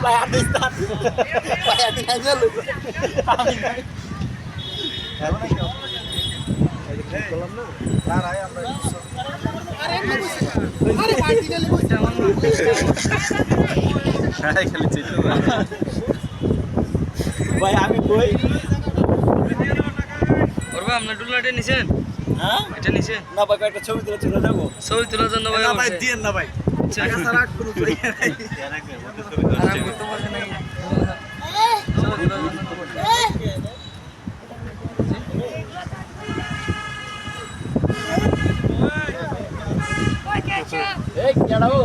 বাংলাদেশ। ভাই আমি কই করবা আপনার ডুলাটা নিছেন? হ্যাঁ এটা নিছেন? না ভাই একটা ছবি তুলে চলে যাবো। ছবি তোলার জন্য ভাই না ভাই বলছে। দিয়েন না ভাই টাকা ছাড়া আর কোনো ছবি নাই। আরাম করতে পারছে নাকি? ছবি তোলার জন্য তো বলছে। এই কেডাও